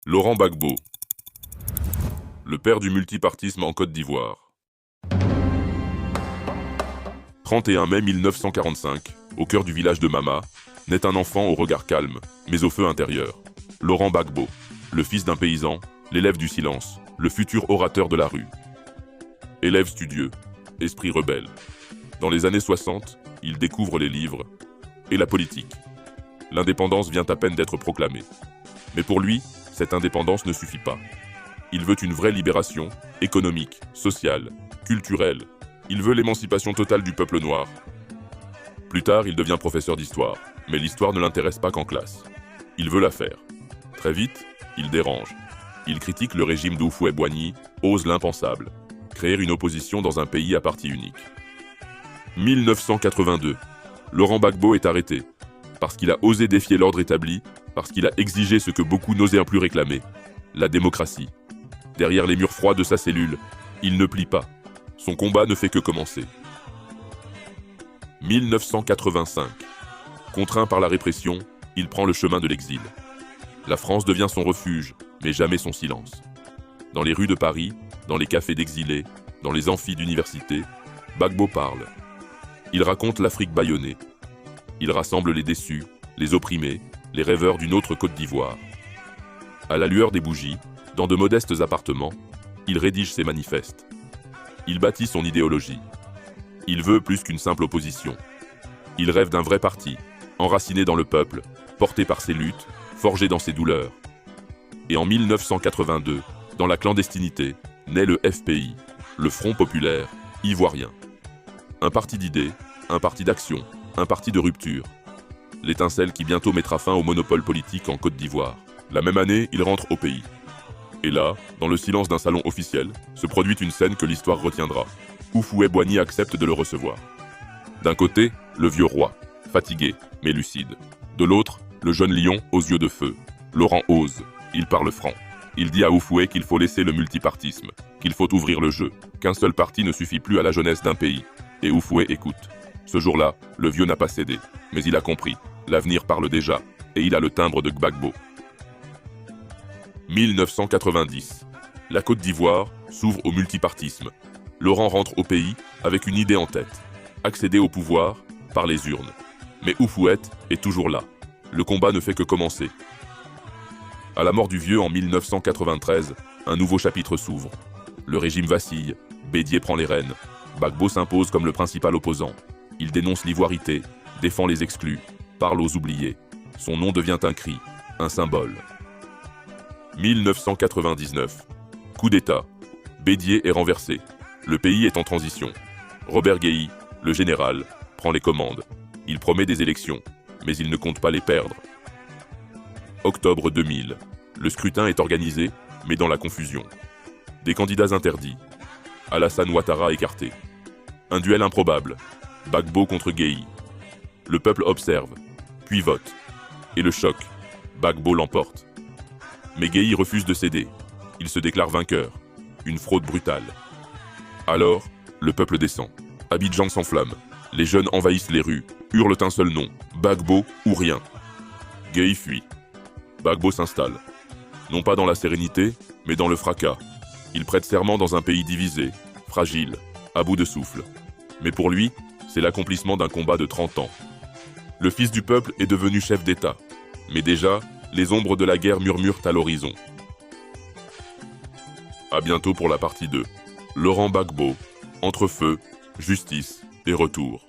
Laurent Gbagbo, le père du multipartisme en Côte d'Ivoire. 31 mai 1945, au cœur du village de Mama, naît un enfant au regard calme, mais au feu intérieur. Laurent Gbagbo, le fils d'un paysan, l'élève du silence, le futur orateur de la rue. Élève studieux, esprit rebelle. Dans les années 60, il découvre les livres et la politique. L'indépendance vient à peine d'être proclamée. Mais pour lui, cette indépendance ne suffit pas. Il veut une vraie libération, économique, sociale, culturelle. Il veut l'émancipation totale du peuple noir. Plus tard, il devient professeur d'histoire, mais l'histoire ne l'intéresse pas qu'en classe. Il veut la faire. Très vite, il dérange. Il critique le régime d'Houphouët-Boigny, ose l'impensable, créer une opposition dans un pays à parti unique. 1982, Laurent Gbagbo est arrêté, parce qu'il a osé défier l'ordre établi, parce qu'il a exigé ce que beaucoup n'osaient plus réclamer, la démocratie. Derrière les murs froids de sa cellule, il ne plie pas. Son combat ne fait que commencer. 1985. Contraint par la répression, il prend le chemin de l'exil. La France devient son refuge, mais jamais son silence. Dans les rues de Paris, dans les cafés d'exilés, dans les amphis d'université, Gbagbo parle. Il raconte l'Afrique bâillonnée. Il rassemble les déçus, les opprimés, les rêveurs d'une autre Côte d'Ivoire. À la lueur des bougies, dans de modestes appartements, il rédige ses manifestes. Il bâtit son idéologie. Il veut plus qu'une simple opposition. Il rêve d'un vrai parti, enraciné dans le peuple, porté par ses luttes, forgé dans ses douleurs. Et en 1982, dans la clandestinité, naît le FPI, le Front populaire ivoirien. Un parti d'idées, un parti d'action, un parti de rupture. L'étincelle qui bientôt mettra fin au monopole politique en Côte d'Ivoire. La même année, il rentre au pays. Et là, dans le silence d'un salon officiel, se produit une scène que l'histoire retiendra. Houphouët-Boigny accepte de le recevoir. D'un côté, le vieux roi, fatigué, mais lucide. De l'autre, le jeune lion aux yeux de feu. Laurent ose, il parle franc. Il dit à Houphouët qu'il faut laisser le multipartisme, qu'il faut ouvrir le jeu, qu'un seul parti ne suffit plus à la jeunesse d'un pays. Et Houphouët écoute. Ce jour-là, le vieux n'a pas cédé, mais il a compris. L'avenir parle déjà, et il a le timbre de Gbagbo. 1990. La Côte d'Ivoire s'ouvre au multipartisme. Laurent rentre au pays avec une idée en tête. Accéder au pouvoir par les urnes. Mais Houphouët est toujours là. Le combat ne fait que commencer. À la mort du vieux en 1993, un nouveau chapitre s'ouvre. Le régime vacille, Bédié prend les rênes. Gbagbo s'impose comme le principal opposant. Il dénonce l'ivoirité, défend les exclus, parle aux oubliés. Son nom devient un cri, un symbole. 1999. Coup d'État. Bédié est renversé. Le pays est en transition. Robert Guéhi, le général, prend les commandes. Il promet des élections, mais il ne compte pas les perdre. Octobre 2000. Le scrutin est organisé, mais dans la confusion. Des candidats interdits. Alassane Ouattara écarté. Un duel improbable. Gbagbo contre Guéhi. Le peuple observe, puis vote. Et le choc. Gbagbo l'emporte. Mais Guéhi refuse de céder. Il se déclare vainqueur. Une fraude brutale. Alors, le peuple descend. Abidjan s'enflamme. Les jeunes envahissent les rues, hurlent un seul nom, Gbagbo ou rien. Guéhi fuit. Gbagbo s'installe. Non pas dans la sérénité, mais dans le fracas. Il prête serment dans un pays divisé, fragile, à bout de souffle. Mais pour lui, c'est l'accomplissement d'un combat de 30 ans. Le fils du peuple est devenu chef d'État. Mais déjà, les ombres de la guerre murmurent à l'horizon. À bientôt pour la partie 2. Laurent Gbagbo, entre feu, justice et retour.